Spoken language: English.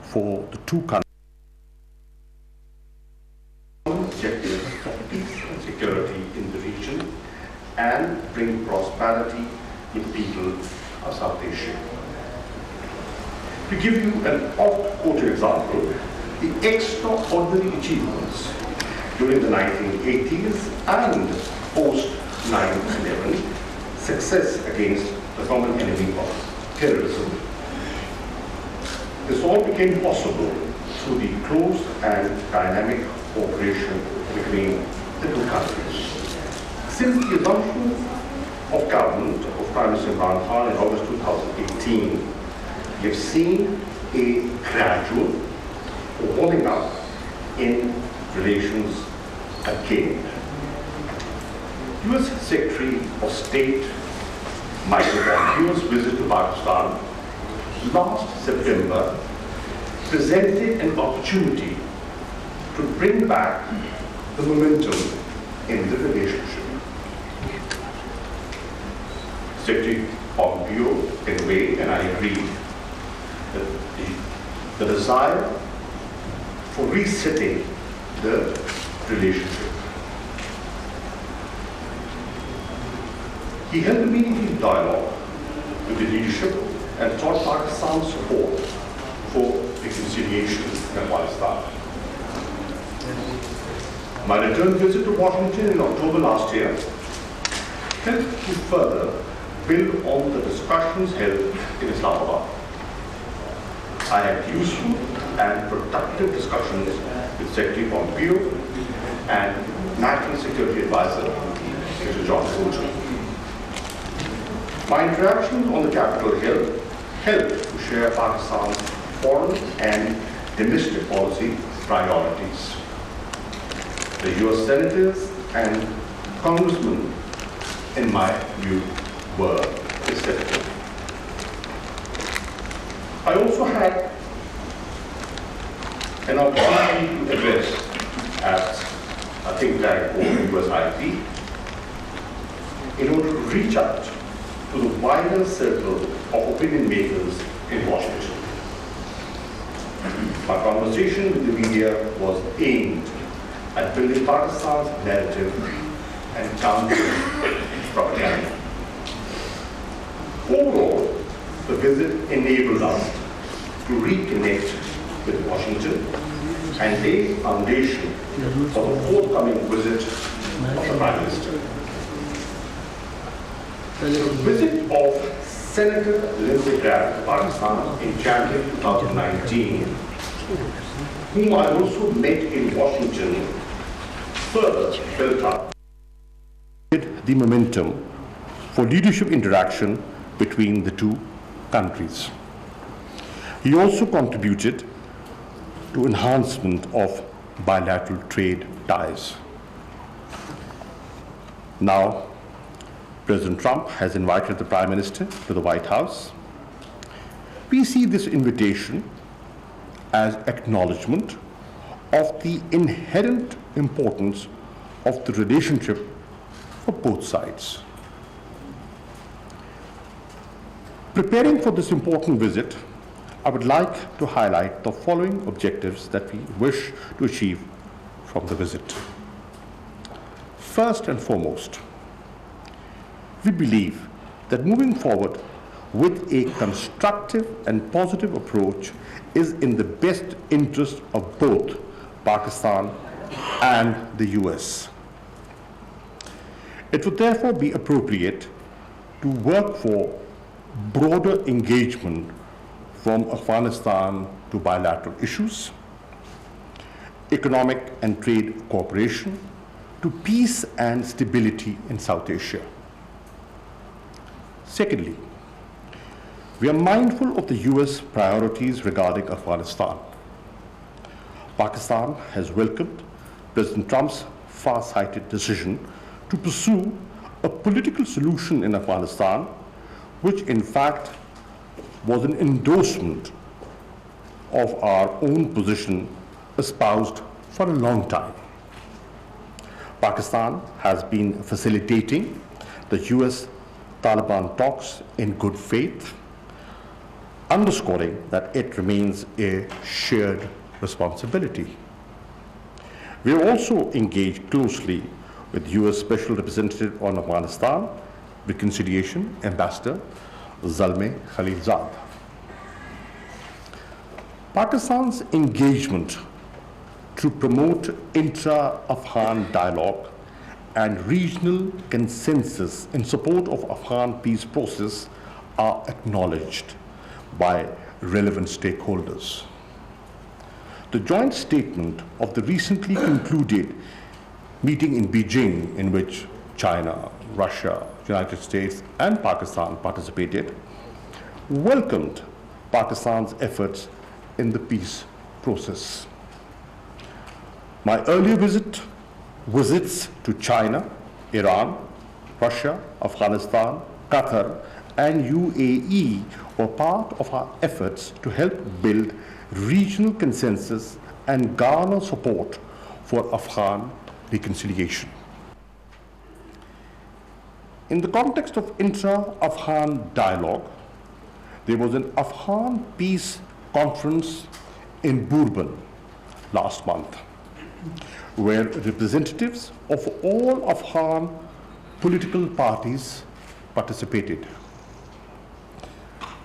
for the two countries. Objectives of peace and security in the region and bring prosperity to the people of South Asia. To give you an oft-quoted example, the extraordinary achievements during the 1980s and post 9/11, success against the common enemy of terrorism. This all became possible through the close and dynamic cooperation between the two countries. Since the assumption of government of Prime Minister Imran Khan in August 2018, we have seen a gradual warming up in relations again. U.S. Secretary of State Michael Pompeo's visit to Pakistan last September presented an opportunity to bring back the momentum in the relationship. Secretary Pompeo conveyed, and I agree, that the desire for resetting the relationship. He held a meaningful dialogue with the leadership and sought Pakistan's support for reconciliation in Afghanistan. My return visit to Washington in October last year helped to further build on the discussions held in Islamabad. I had useful and productive discussions with Secretary Pompeo and National Security Advisor, Mr. John Bolton. My interactions on the Capitol Hill helped to share Pakistan's foreign and domestic policy priorities. The US senators and congressmen, in my view, were receptive. I also had an opportunity to address at a think tank called USIP in order to reach out to the wider circle of opinion makers in Washington. My conversation with the media was aimed at building Pakistan's narrative and countering propaganda. Overall, the visit enabled us to reconnect with Washington and lay the foundation for the forthcoming visit of the Prime Minister. The visit of Senator Lindsey Graham to Pakistan in January 2019, whom I also met in Washington, further built up The momentum for leadership interaction between the two countries. He also contributed to enhancement of bilateral trade ties. Now, President Trump has invited the Prime Minister to the White House. We see this invitation as acknowledgement of the inherent importance of the relationship for both sides. Preparing for this important visit, I would like to highlight the following objectives that we wish to achieve from the visit. First and foremost, we believe that moving forward with a constructive and positive approach is in the best interest of both Pakistan and the US. It would therefore be appropriate to work for broader engagement from Afghanistan to bilateral issues, economic and trade cooperation, to peace and stability in South Asia. Secondly, we are mindful of the US priorities regarding Afghanistan. Pakistan has welcomed President Trump's far-sighted decision to pursue a political solution in Afghanistan, which in fact was an endorsement of our own position espoused for a long time. Pakistan has been facilitating the US-Taliban talks in good faith. underscoring that it remains a shared responsibility. We are also engaged closely with U.S. Special Representative on Afghanistan, Reconciliation Ambassador Zalmay Khalilzad. Pakistan's engagement to promote intra-Afghan dialogue and regional consensus in support of Afghan peace process are acknowledged by relevant stakeholders. The joint statement of the recently concluded meeting in Beijing, in which China, Russia, United States, and Pakistan participated, welcomed Pakistan's efforts in the peace process. My earlier visits to China, Iran, Russia, Afghanistan, Qatar, and UAE were part of our efforts to help build regional consensus and garner support for Afghan reconciliation. In the context of intra-Afghan dialogue, there was an Afghan peace conference in Bourbon last month, where representatives of all Afghan political parties participated.